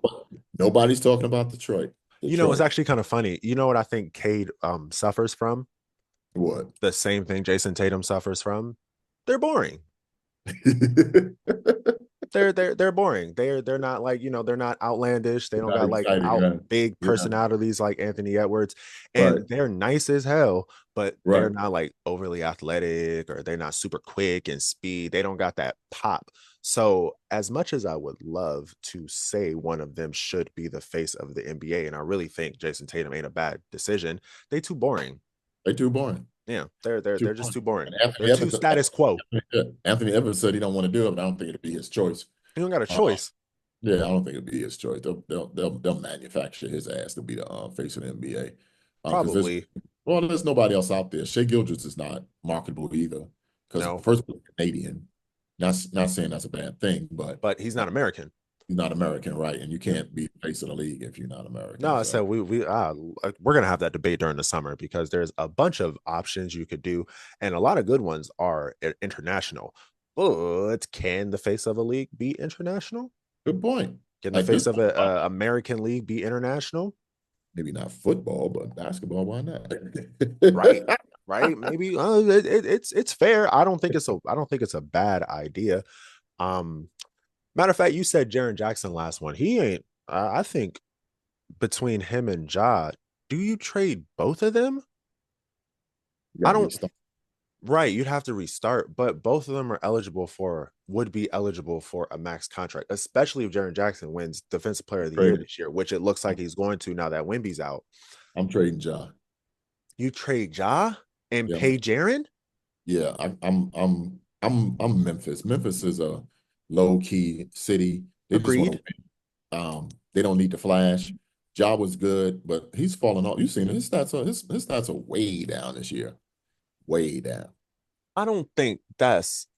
nobody's talking about Detroit. It's Detroit. actually kind of funny. You know what I think Cade suffers from? What? The same thing Jason Tatum suffers from. They're boring. they're boring. They're not like, they're not outlandish. They don't Not got like exciting, out right? big Yeah, personalities like Anthony Edwards, right, and they're nice as hell, but they're right. not like overly athletic, or they're not super quick and speed. They don't got that pop. So as much as I would love to say one of them should be the face of the NBA, and I really think Jason Tatum ain't a bad decision, they too boring. They too boring. Yeah, they're just too boring. And They're too status quo. Anthony Evans said he don't want to do it, but I don't think it'd be his choice. You don't got a Uh, choice. yeah, I don't think it'd be his choice. They'll manufacture his ass to be the face of the NBA. Because Probably. there's nobody else out there. Shea Gilgeous is not marketable either. Because No, first Canadian, not saying that's a bad thing, but he's not American. he's not American, right? And you can't be face of the league if you're not American. No, I said So we're gonna have that debate during the summer, because there's a bunch of options you could do, and a lot of good ones are international. But can the face of a league be international? good point. Can the Like face this, of a American league be international? maybe not football, but basketball. Why not? Right, right. Maybe it's fair. I don't think it's a bad idea. Um, Matter of fact, you said Jaren Jackson last one. He ain't. I think between him and Ja, do you trade both of them? I don't. Right, you'd have to restart, but both of them would be eligible for a max contract, especially if Jaren Jackson wins Defensive Player of the Year this year, which it looks like he's going to now that Wemby's out. I'm trading Ja. You trade Ja and Yeah, pay Jaren? yeah. I'm Memphis. Memphis is a low key city. They just want Agreed. to win. They don't need to flash. Ja was good, but he's falling off. You've seen his stats are his stats are way down this year. Way down. I don't think that's.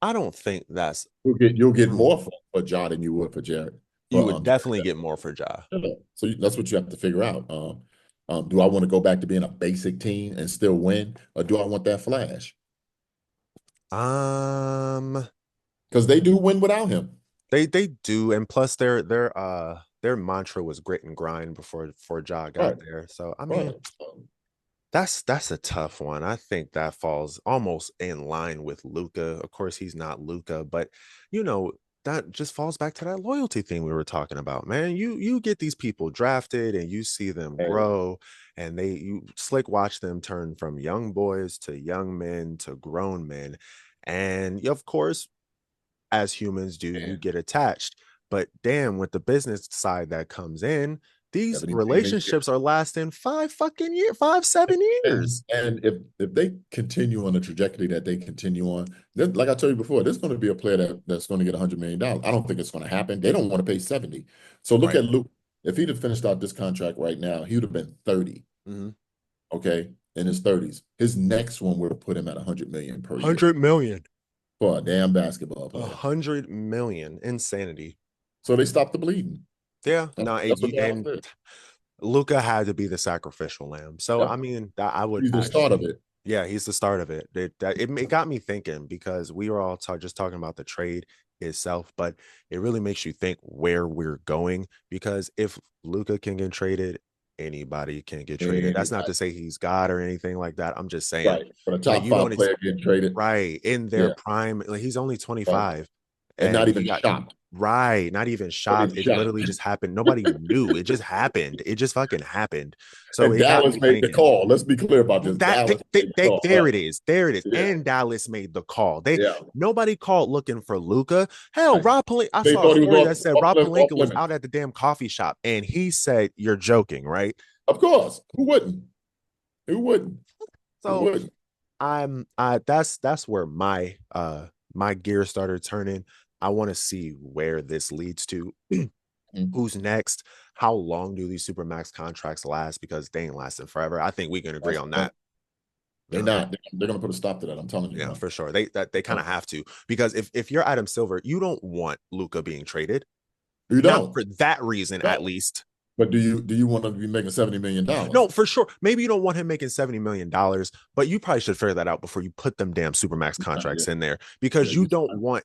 I don't think that's. You'll get more for Ja than you would for Jared. You For would definitely get more for Ja. So that's what you have to figure out. Do I want to go back to being a basic team and still win, or do I want that flash? Because they do win without him. They do, and plus their mantra was grit and grind before Ja got there. So I mean, that's a tough one. I think that falls almost in line with Luka. Of course, he's not Luka, but that just falls back to that loyalty thing we were talking about, man. You get these people drafted and you see them grow, and you slick watch them turn from young boys to young men to grown men. And of course, as humans do, you get attached. But damn, with the business side that comes in, these relationships are lasting 7 years. And if they continue on the trajectory that they continue on, then, like I told you before, there's going to be a player that's going to get $100 million. I don't think it's going to happen. They don't want to pay 70. So look at Luke. If he'd have finished out this contract right now, he would have been 30. Okay, in his 30s. His next one would have put him at 100 million per year. 100 million for a damn basketball player. 100 million. Insanity. So they stopped the bleeding. Yeah, and Luka had to be the sacrificial lamb. So I mean, I would. He's the start of it. Yeah, he's the start of it. It got me thinking, because we were all just talking about the trade itself, but it really makes you think where we're going. Because if Luka can get traded, anybody can get traded. That's not to say he's God or anything like that. I'm just saying, for a top 5 player getting traded, right, in their prime. Like, he's only 25, and not even shocked. Right, not even shocked. It literally just happened. Nobody knew. It just happened. It just fucking happened. So Dallas made the call. Let's be clear about this. There it is. Yeah. And Dallas made the call. Nobody called looking for Luka. Hell, Rob Pelinka. I saw a story that said Rob Pelinka was out at the damn coffee shop, and he said, "You're joking, right?" Of course. Who wouldn't? So that's where my gear started turning. I want to see where this leads to. Who's next? How long do these supermax contracts last? Because they ain't lasting forever. I think we can agree on that. They're not. They're going to put a stop to that. I'm telling you. Yeah, for sure. They kind of have to, because if you're Adam Silver, you don't want Luka being traded. You don't. Not for that reason, at least. But do you want to be making $70 million? No, for sure. Maybe you don't want him making $70 million, but you probably should figure that out before you put them damn supermax contracts in there, because you don't want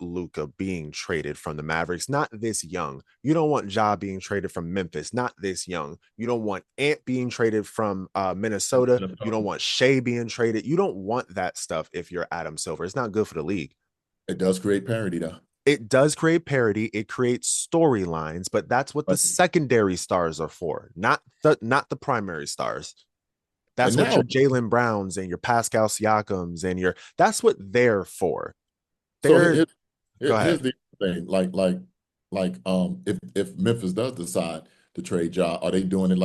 Luka being traded from the Mavericks, not this young. You don't want Ja being traded from Memphis, not this young. You don't want Ant being traded from Minnesota. You don't want Shea being traded. You don't want that stuff if you're Adam Silver. It's not good for the league. It does create parity, though. It does create parity. It creates storylines, but that's what the secondary stars are for, not the primary stars. That's And what now, your Jaylen Browns and your Pascal Siakams and your that's what they're for. so They're Go here's ahead. the thing. If Memphis does decide to trade Ja, are they doing it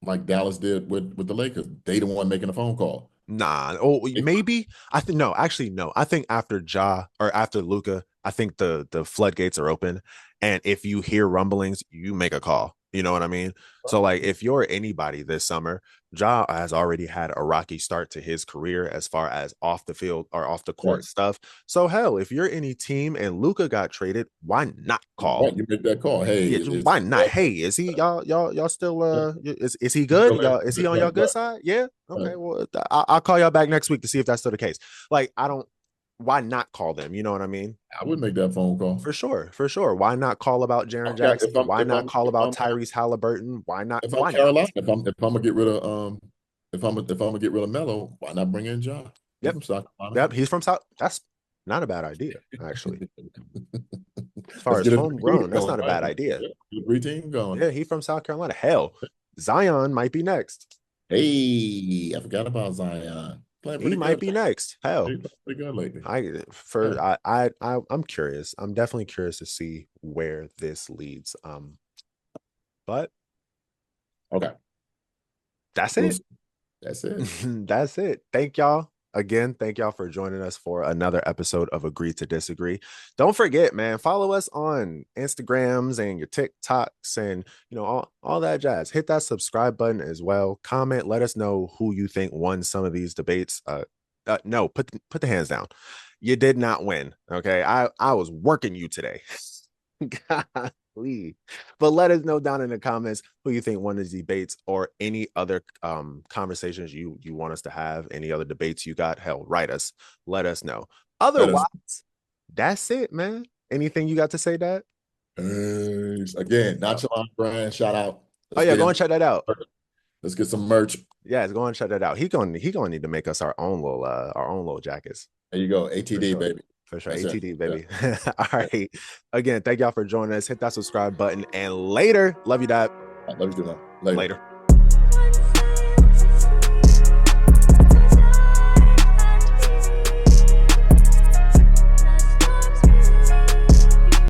like Dallas did with the Lakers? They the one making a phone call. Nah. Oh, maybe. I think no. Actually, no. I think after Ja or after Luca, I think the floodgates are open. And if you hear rumblings, you make a call. You know what I mean? So, like, if you're anybody this summer, Ja has already had a rocky start to his career as far as off the field or off the court stuff. So, hell, if you're any team and Luca got traded, why not call? Right, you make that call. Hey, Yeah, why not? Hey, is he y'all still is he good? Y'all is he on y'all good side? Yeah. Okay. Well, I'll call y'all back next week to see if that's still the case. Like, I don't. Why not call them? You know what I mean? I would make that phone call. For sure, for sure. Why not call about Jaren Jackson? Why not call about Tyrese Halliburton? Why not? If I'm Why not? Carolina, if I'm gonna get rid of if I'm gonna get rid of Melo, why not bring in John? He's Yep. from South Carolina. Yep. He's from South. That's not a bad idea, actually. As far Let's as get a homegrown, that's going, not a right? bad idea. Get a three team going. Yeah, he's from South Carolina. Hell, Zion might be next. Hey, I forgot about Zion. Playing He pretty might good. be next. Hell, He's playing pretty good lately. I'm curious. I'm definitely curious to see where this leads. But Okay, that's it. that's it. That's it. Thank y'all. Again, thank y'all for joining us for another episode of Agree to Disagree. Don't forget, man, follow us on Instagrams and your TikToks and all that jazz. Hit that subscribe button as well. Comment, let us know who you think won some of these debates. No, put the hands down. You did not win. Okay. I was working you today. Golly. But let us know down in the comments who you think won these debates or any other conversations you want us to have, any other debates you got. Hell, write us. Let us know. Otherwise, that's it, man. Anything you got to say, Dad? Again, Nonchalant Brand, shout out. Go and check that out. Let's get some merch. Yeah, go and check that out. He gonna need to make us our own little jackets. There you go. ATD, baby. For sure. ATD, baby. Yeah. All right. Again, thank y'all for joining us. Hit that subscribe button. And later. Love you, Dad. Love you too, man. Later.